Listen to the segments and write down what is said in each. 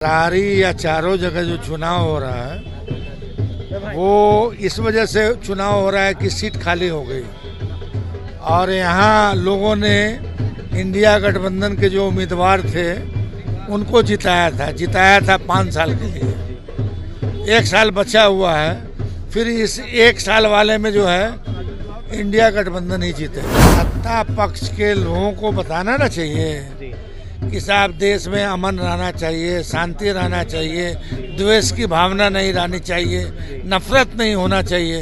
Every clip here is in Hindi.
रारी या चारों जगह जो चुनाव हो रहा है वो इस वजह से चुनाव हो रहा है कि सीट खाली हो गई और यहाँ लोगों ने इंडिया गठबंधन के जो उम्मीदवार थे उनको जिताया था 5 साल के लिए। 1 साल बचा हुआ है, फिर इस 1 साल वाले में जो है इंडिया गठबंधन ही जीते। सत्ता पक्ष के लोगों को बताना ना चाहिए कि साहब देश में अमन रहना चाहिए, शांति रहना चाहिए, द्वेष की भावना नहीं रहनी चाहिए, नफरत नहीं होना चाहिए।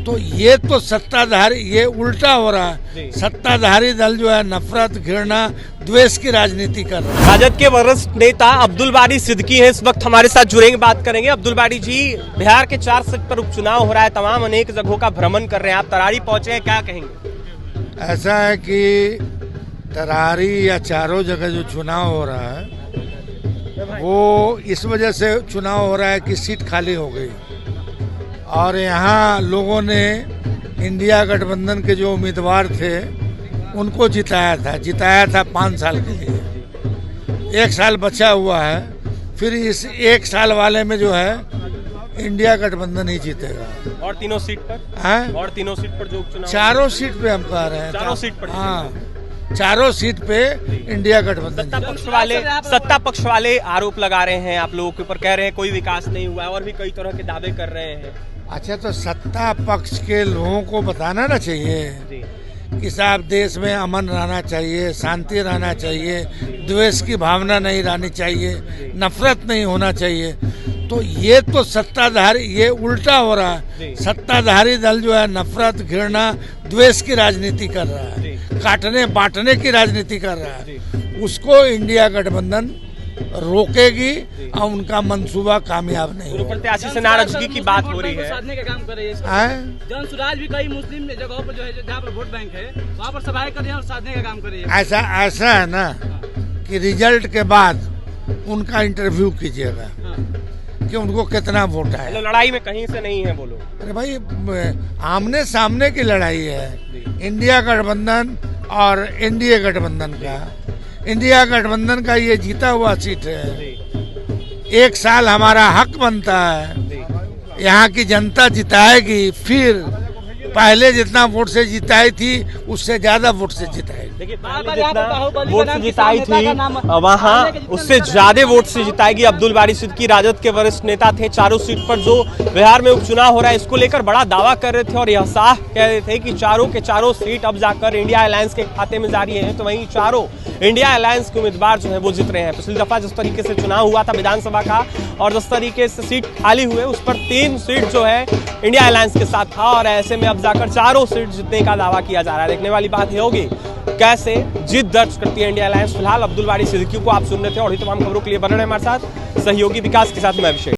तो ये तो सत्ताधारी, ये उल्टा हो रहा है। सत्ताधारी दल जो है नफरत, घृणा, द्वेष की राजनीति कर रहा है। राजद के वरिष्ठ नेता अब्दुल बारी सिद्दीकी है, इस वक्त हमारे साथ जुड़ेंगे, बात करेंगे। अब्दुल बारी जी, बिहार के 4 सीट पर उपचुनाव हो रहा है, तमाम अनेक जगहों का भ्रमण कर रहे हैं, आप तरारी पहुंचे हैं, क्या कहेंगे? ऐसा है कि तरारी या चारों जगह जो चुनाव हो रहा है वो इस वजह से चुनाव हो रहा है कि सीट खाली हो गई और यहाँ लोगों ने इंडिया गठबंधन के जो उम्मीदवार थे उनको जिताया था 5 साल के लिए। 1 साल बचा हुआ है, फिर इस 1 साल वाले में जो है इंडिया गठबंधन ही जीतेगा। और तीनों सीट पर हैं? और तीनों सीट पर जो उपचुनाव, चारों सीट पे हम कह रहे हैं, चारों सीट पर, हाँ, चारों सीट पे इंडिया गठबंधन। सत्ता पक्ष वाले आरोप लगा रहे हैं आप लोगों के ऊपर, कह रहे हैं कोई विकास नहीं हुआ है और भी कई तरह के दावे कर रहे हैं। अच्छा, तो सत्ता पक्ष के लोगों को बताना ना चाहिए कि साहब देश में अमन रहना चाहिए, शांति रहना चाहिए, द्वेष की भावना नहीं रहनी चाहिए, नफरत नहीं होना चाहिए। तो ये तो सत्ताधारी, ये उल्टा हो रहा है। सत्ताधारी दल जो है नफरत, घृणा, द्वेष की राजनीति कर रहा है, काटने बांटने की राजनीति कर रहा है। उसको इंडिया गठबंधन रोकेगी और उनका मंसूबा कामयाब नहीं होगा। प्रत्याशी से नाराजगी की बात हो रही है। साधने का काम कर रही है। जन सुराज भी कई मुस्लिम जगहों पर जो है, जहाँ पर वोट बैंक है वहाँ पर सभाएं कर रही है और साधने का काम कर रही है। ऐसा है ना कि रिजल्ट के बाद उनका इंटरव्यू कीजिएगा कि उनको कितना वोट आया। लड़ाई में कहीं से नहीं है बोलो। अरे भाई, आमने सामने की लड़ाई है इंडिया गठबंधन और एनडीए गठबंधन का। इंडिया गठबंधन का ये जीता हुआ सीट है। 1 साल हमारा हक बनता है, यहाँ की जनता जिताएगी, फिर पहले जितना वोट से जिताई थी उससे ज्यादा वोट से जिताएगी। देखिए, वोट से जिताई थी वहाँ उससे ज्यादा वोट से जिताएगी। अब्दुल बारी सिद्दीकी राजद के वरिष्ठ नेता थे। चारों सीट पर जो बिहार में उपचुनाव हो रहा है इसको लेकर बड़ा दावा कर रहे थे और यह साफ कह रहे थे कि चारों के चारों सीट अब जाकर इंडिया अलायंस के खाते में जा रही है। तो वहीं चारों इंडिया अलायंस के उम्मीदवार जो है वो जीत रहे हैं। पिछली दफा जिस तरीके से चुनाव हुआ था विधानसभा का और जिस तरीके से सीट खाली हुए उस पर 3 सीट जो है इंडिया अलायंस के साथ था और ऐसे में अब जाकर चारों सीट जीतने का दावा किया जा रहा है। देखने वाली बात ये होगी कैसे जीत दर्ज करती है इंडिया अलायंस। फिलहाल अब्दुल बारी सिद्दीकी को आप सुन रहे थे और तमाम खबरों के लिए बने रहे हमारे साथ। सहयोगी विकास के साथ मैं अभिषेक।